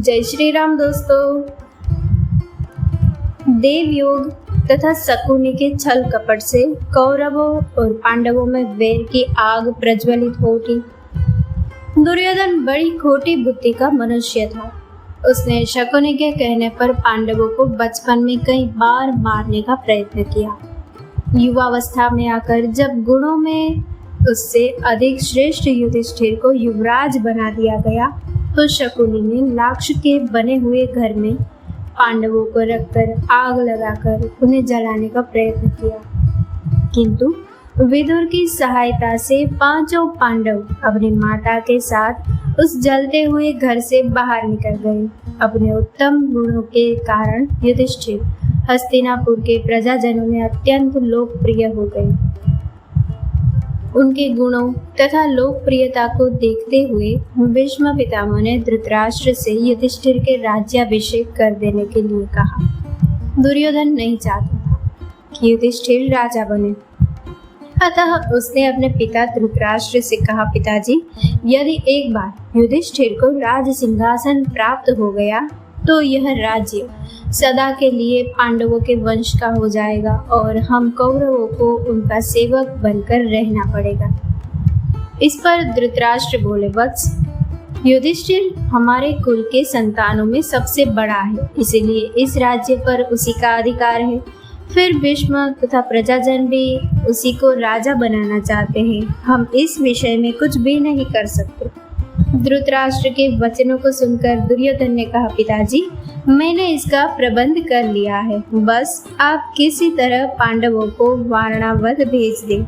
जय श्री राम दोस्तों। देवयोग तथा शकुनी के छल कपट से कौरवों और पांडवों में वैर की आग प्रज्वलित हो उठी। दुर्योधन बड़ी खोटी बुद्धि का मनुष्य था। उसने शकुनी के कहने पर पांडवों को बचपन में कई बार मारने का प्रयत्न किया। युवावस्था में आकर जब गुणों में उससे अधिक श्रेष्ठ युधिष्ठिर को युवराज बना दिया गया तो शकुनी ने लाक्ष के बने हुए घर में पांडवों को रखकर आग लगाकर उन्हें जलाने का प्रयत्न किया, किंतु विदुर की सहायता से पांचों पांडव अपनी माता के साथ उस जलते हुए घर से बाहर निकल गए। अपने उत्तम गुणों के कारण युधिष्ठिर हस्तिनापुर के प्रजाजनों में अत्यंत लोकप्रिय हो गए। उनके गुणों तथा लोकप्रियता को देखते हुए भीष्म पितामह ने धृतराष्ट्र से युधिष्ठिर के राज्याभिषेक कर देने के लिए कहा। दुर्योधन नहीं चाहता था कि युधिष्ठिर राजा बने, अतः उसने अपने पिता धृतराष्ट्र से कहा, पिताजी, यदि एक बार युधिष्ठिर को राज सिंहासन प्राप्त हो गया तो यह राज्य सदा के लिए पांडवों के वंश का हो जाएगा और हम कौरवों को उनका सेवक बनकर रहना पड़ेगा। इस पर धृतराष्ट्र बोले, वत्स, युधिष्ठिर हमारे कुल के संतानों में सबसे बड़ा है, इसलिए इस राज्य पर उसी का अधिकार है। फिर भीष्म तथा प्रजाजन भी उसी को राजा बनाना चाहते हैं। हम इस विषय में कुछ भी नहीं कर सकते। धृतराष्ट्र के वचनों को सुनकर दुर्योधन ने कहा, पिताजी, मैंने इसका प्रबंध कर लिया है, बस आप किसी तरह पांडवों को वारणावत भेज दें।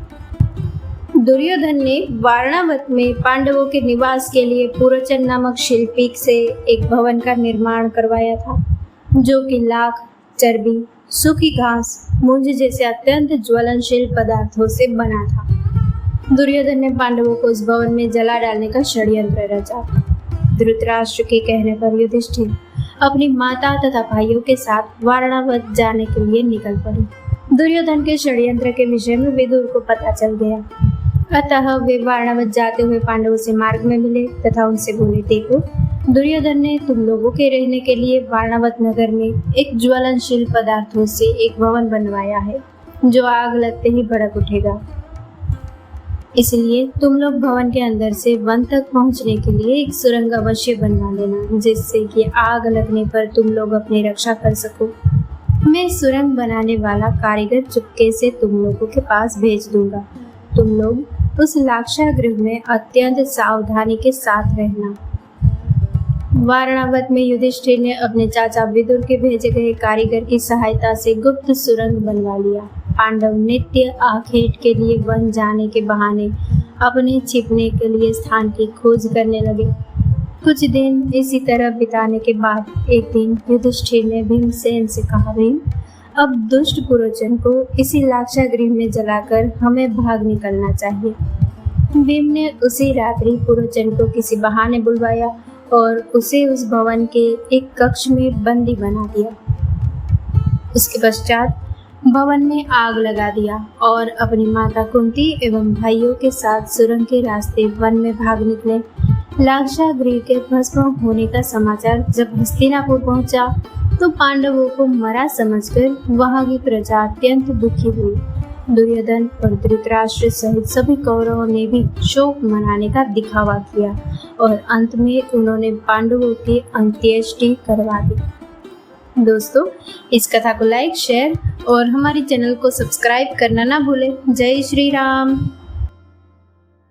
दुर्योधन ने वारणावत में पांडवों के निवास के लिए पुरोचन नामक शिल्पी से एक भवन का निर्माण करवाया था, जो कि लाख, चर्बी, सूखी घास, मूंज जैसे अत्यंत ज्वलनशील पदार्थों से बना था। दुर्योधन ने पांडवों को उस भवन में जला डालने का षड्यंत्र रचा। धृतराष्ट्र के कहने पर युधिष्ठिर अपनी माता तथा भाइयों के साथ वारणावत जाने के लिए निकल पड़े। दुर्योधन के षड्यंत्र के विषय में विदुर को पता चल गया, अतः वे वारणावत जाते हुए पांडवों से मार्ग में मिले तथा उनसे बोले, देखो, दुर्योधन ने तुम लोगों के रहने के लिए वारणावत नगर में एक ज्वलनशील पदार्थों से एक भवन बनवाया है, जो आग लगते ही भड़क उठेगा। इसलिए तुम लोग भवन के अंदर से वन तक पहुंचने के लिए एक सुरंग अवश्य बनवा लेना, जिससे कि आग लगने पर तुम लोग अपनी रक्षा कर सको। मैं सुरंग बनाने वाला कारीगर चुपके से तुम लोगों के पास भेज दूंगा। तुम लोग उस लाक्षागृह में अत्यंत सावधानी के साथ रहना। वारणावत में युधिष्ठिर ने अपने चाचा विदुर के भेजे गए कारीगर की सहायता से गुप्त सुरंग बनवा लिया। पांडव नित्य आखेट के लिए वन जाने के बहाने अपने छिपने के लिए स्थान की खोज करने लगे। कुछ दिन इसी तरह बिताने के बाद एक दिन युधिष्ठिर ने भीमसेन से कहा, भीम, अब दुष्ट पुरोचन को इसी लाक्षागृह में जलाकर हमें भाग निकलना चाहिए। भीम ने उसी रात्रि पुरोचन को किसी बहाने बुलवाया और उसे उस भवन के एक कक्ष में बंदी बना दिया। उसके पश्चात भवन में आग लगा दिया और अपनी माता कुंती एवं भाइयों के साथ सुरंग के रास्ते वन में भाग निकले। लाक्षागृह के भस्म होने का समाचार जब हस्तिनापुर पहुंचा तो पांडवों को मरा समझकर वहां की प्रजा अत्यंत दुखी हुई। दुर्योधन और धृतराष्ट्र सहित सभी कौरवों ने भी शोक मनाने का दिखावा किया और अंत में उन्होंने पांडवों की अंत्येष्टि करवा दी। दोस्तों, इस कथा को लाइक, शेयर और हमारे चैनल को सब्सक्राइब करना ना भूलें। जय श्री राम।